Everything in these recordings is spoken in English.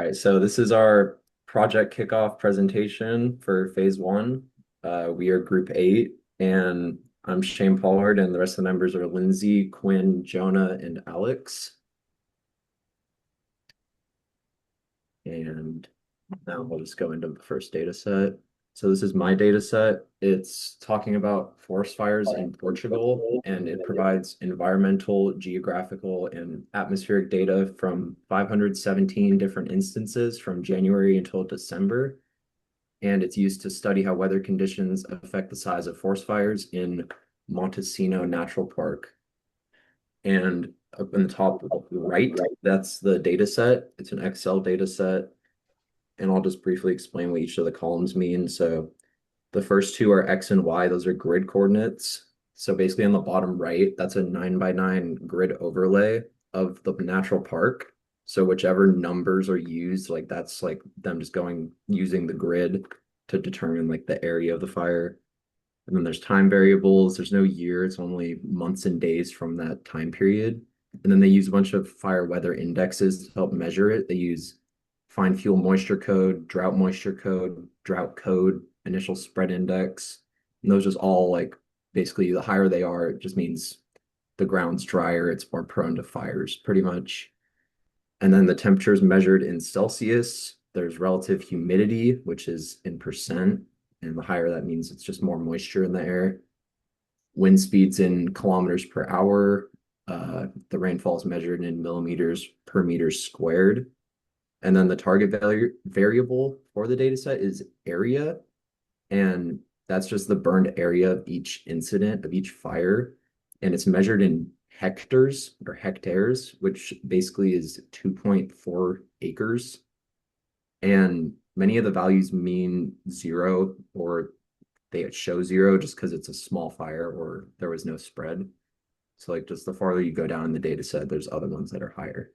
All right, so this is our project kickoff presentation for phase one. We are group eight, and I'm Shane Pollard, and the rest of the members are Lindsay, Quinn, Jonah, and Alex. And now we'll just go into the first data set. So this is my data set. It's talking about forest fires in Portugal, and it provides environmental, geographical, and atmospheric data from 517 different instances from January until December. And it's used to study how weather conditions affect the size of forest fires in Montesino Natural Park. And up in the top right, that's the data set. It's an Excel data set. And I'll just briefly explain what each of the columns mean. So the first two are X and Y, those are grid coordinates. So basically on the bottom right, that's a 9 by 9 grid overlay of the natural park. So whichever numbers are used, like that's like them just going using the grid to determine like the area of the fire. And then there's time variables. There's no year, it's only months and days from that time period. And then they use a bunch of fire weather indexes to help measure it. They use fine fuel moisture code, moisture code, drought code, initial spread index. And those just all like basically the higher they are, it just means the ground's drier, it's more prone to fires, pretty much. And then the temperature is measured in Celsius. There's relative humidity, which is in percent. And the higher that means it's just more moisture in the air. Wind speeds in kilometers per hour. The rainfall is measured in millimeters per meter squared. And then the target value variable for the data set is area. And that's just the burned area of each incident, of each fire. And it's measured in hectares or hectares, which basically is 2.4 acres. And many of the values mean zero or they show zero just because it's a small fire or there was no spread. So like just the farther you go down in the data set, there's other ones that are higher.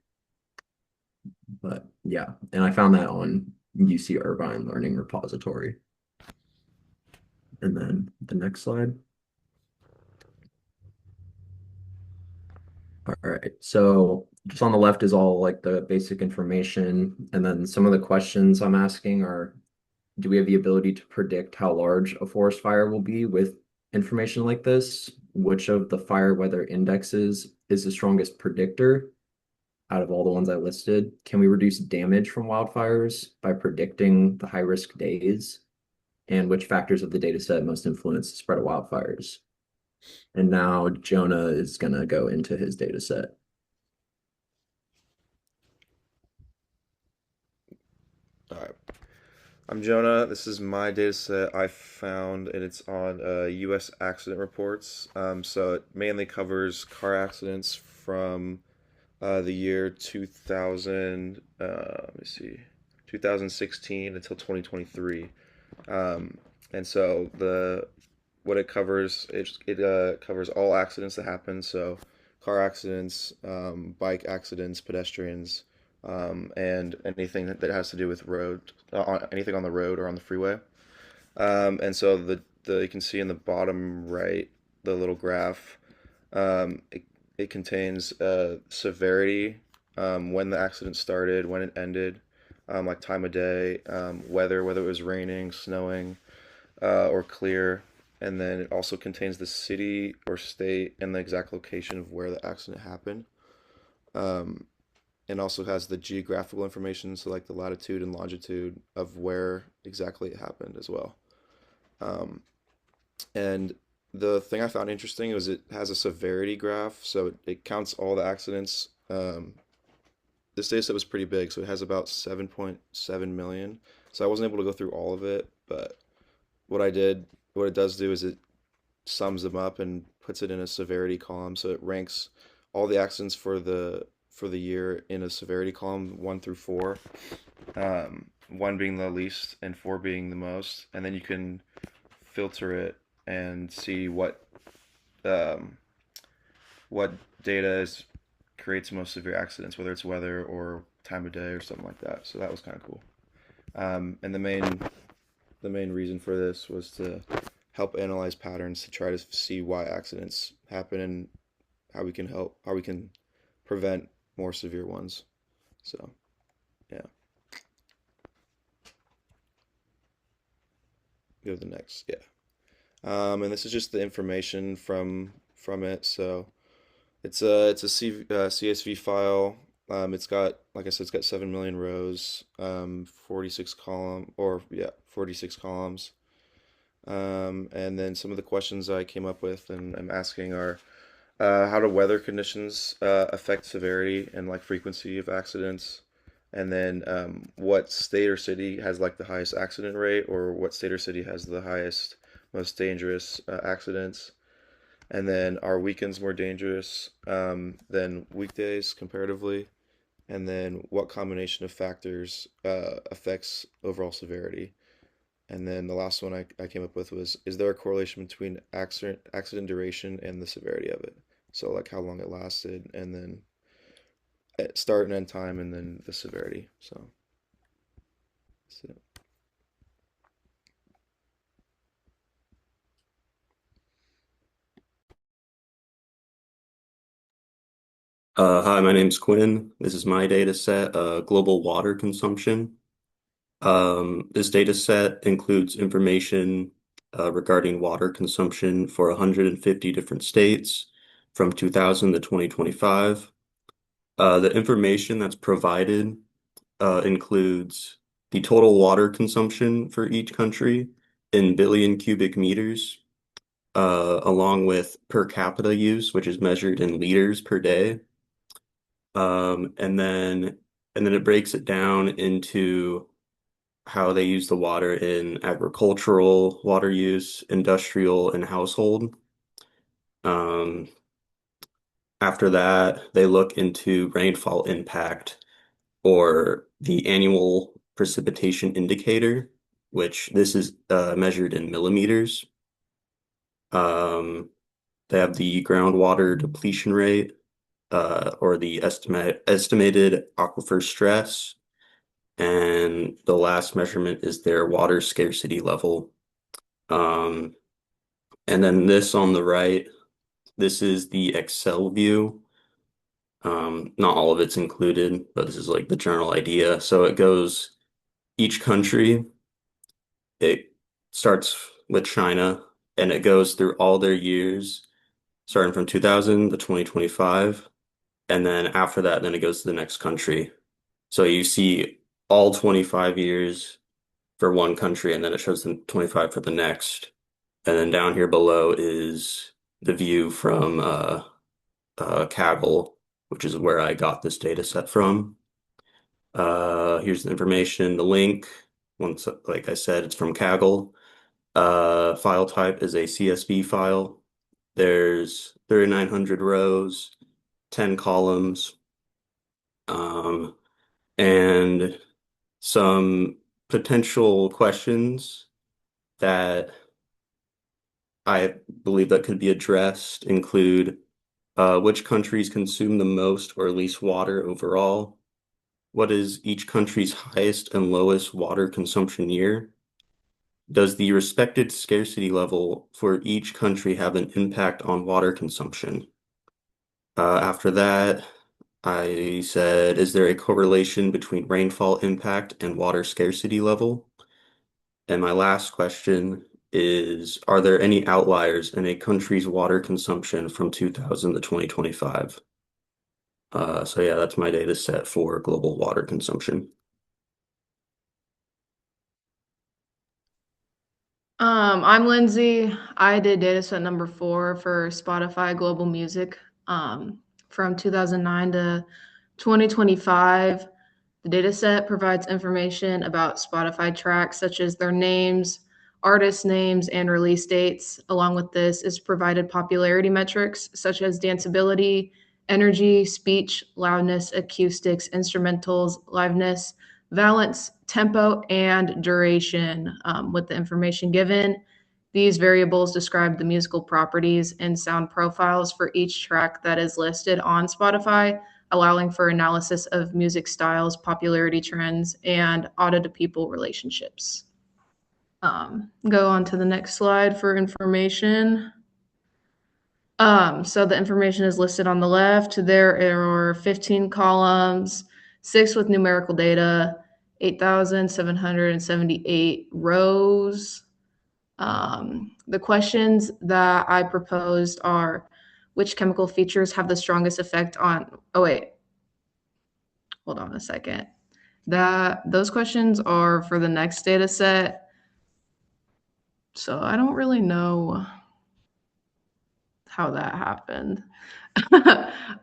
But yeah, and I found that on UC Irvine Learning Repository. And then the next slide. All right. So just on the left is all like the basic information. And then some of the questions I'm asking are, do we have the ability to predict how large a forest fire will be with information like this? Which of the fire weather indexes is the strongest predictor out of all the ones I listed? Can we reduce damage from wildfires by predicting the high risk days? And which factors of the data set most influence the spread of wildfires? And now Jonah is going to go into his data set. All right. I'm Jonah. This is my data set I found, and it's on U.S. accident reports. So it mainly covers car accidents from the year 2000, let me see, 2016 until 2023. And so the what it covers, it covers all accidents that happen. So car accidents, bike accidents, pedestrians, and anything that has to do with anything on the road or on the freeway. And so the you can see in the bottom right, the little graph, it contains severity, when the accident started, when it ended, like time of day, weather, whether it was raining, snowing, or clear. And then it also contains the city or state and the exact location of where the accident happened. Um, and also has the geographical information, so like the latitude and longitude of where exactly it happened as well. Um, and the thing I found interesting was it has a severity graph, so it counts all the accidents. This data set was pretty big, so it has about 7.7 million. So I wasn't able to go through all of it, but what I did, what it does do is it sums them up and puts it in a severity column. So it ranks all the accidents for the year in a severity column, 1 through 4. One being the least and 4 being the most, and then you can filter it and see um, what data creates most severe accidents, whether it's weather or time of day or something like that. So that was kind of cool. And the main reason for this was to help analyze patterns to try to see why accidents happen and how we can prevent more severe ones. So, yeah. go to the next. Yeah. And this is just the information from it. So it's a CSV file. It's got, like I said, it's got 7 million rows, 46 column or yeah, 46 columns. And then some of the questions I came up with and I'm asking are, how do weather conditions affect severity and like frequency of accidents? And then what state or city has like the highest accident rate, or what state or city has the highest, most dangerous accidents? And then are weekends more dangerous than weekdays comparatively? And then what combination of factors affects overall severity? And then the last one I came up with was, is there a correlation between accident duration and the severity of it? So like how long it lasted, and then at start and end time, and then the severity. So that's it. Hi, my name's Quinn. This is my data set, global water consumption. This data set includes information regarding water consumption for 150 different states from 2000 to 2025. The information that's provided includes the total water consumption for each country in billion cubic meters, along with per capita use, which is measured in liters per day. And then it breaks it down into how they use the water in agricultural water use, industrial, and household. Um, After that, they look into rainfall impact or the annual precipitation indicator, which this is measured in millimeters. Um, they have the groundwater depletion rate, or the estimated aquifer stress. And the last measurement is their water scarcity level. Um, and then this on the right, this is the Excel view. Not all of it's included, but this is like the general idea. So it goes each country, it starts with China and it goes through all their years, starting from 2000 to 2025. And then after that, then it goes to the next country. So you see all 25 years for one country, and then it shows the 25 for the next. And then down here below is the view from Kaggle, which is where I got this data set from. Here's the information, the link. Once, like I said, it's from Kaggle. File type is a CSV file. There's 3,900 rows, 10 columns, um, and some potential questions that I believe that could be addressed include which countries consume the most or least water overall? What is each country's highest and lowest water consumption year? Does the respected scarcity level for each country have an impact on water consumption? After that, I said, is there a correlation between rainfall impact and water scarcity level? And my last question is, are there any outliers in a country's water consumption from 2000 to 2025? So yeah, that's my data set for global water consumption. I'm Lindsay. I did data set number 4 for Spotify Global Music from 2009 to 2025. The data set provides information about Spotify tracks such as their names, artist names, and release dates. Along with this is provided popularity metrics such as danceability, energy, speech, loudness, acoustics, instrumentals, liveness, valence, tempo, and duration with the information given. These variables describe the musical properties and sound profiles for each track that is listed on Spotify, allowing for analysis of music styles, popularity trends, and audio-to-people relationships. Go on to the next slide for information. So the information is listed on the left. There are 15 columns, 6 with numerical data, 8,778 rows, The questions that I proposed are, which chemical features have the strongest effect on, oh wait, hold on a second. Those questions are for the next data set. So I don't really know how that happened.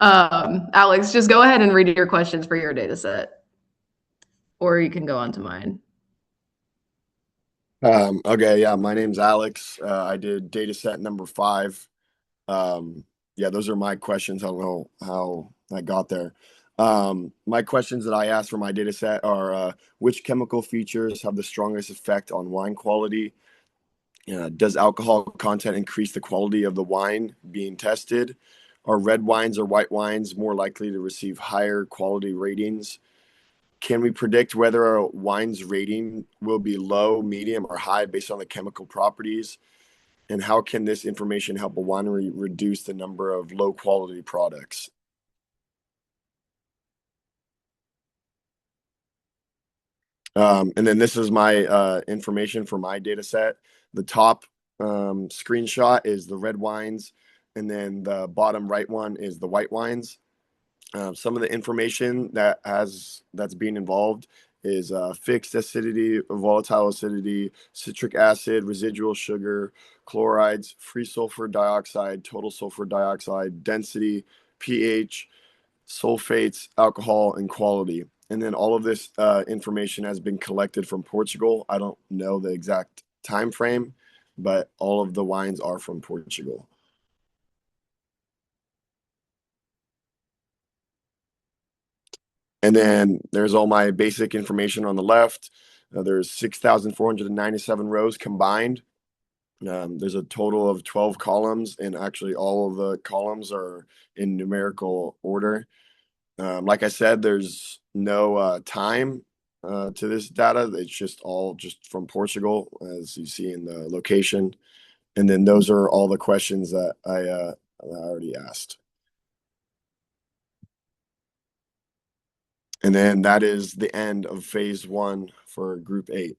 Alex, just go ahead and read your questions for your data set. Or you can go on to mine. Okay, yeah, my name's Alex. I did data set number 5. Yeah, those are my questions. I don't know how I got there. My questions that I asked for my data set are which chemical features have the strongest effect on wine quality? Does alcohol content increase the quality of the wine being tested? Are red wines or white wines more likely to receive higher quality ratings? Can we predict whether a wine's rating will be low, medium, or high based on the chemical properties? And how can this information help a winery reduce the number of low quality products? And then this is my information for my data set. The top screenshot is the red wines, and then the bottom right one is the white wines. Some of the information that's being involved is fixed acidity, volatile acidity, citric acid, residual sugar, chlorides, free sulfur dioxide, total sulfur dioxide, density, pH, sulfates, alcohol, and quality. And then all of this information has been collected from Portugal. I don't know the exact time frame, but all of the wines are from Portugal. And then there's all my basic information on the left. There's 6,497 rows combined. There's a total of 12 columns, and actually all of the columns are in numerical order. Like I said, there's no time to this data. It's just all just from Portugal, as you see in the location. And then those are all the questions that I already asked. And then that is the end of phase 1 for group 8.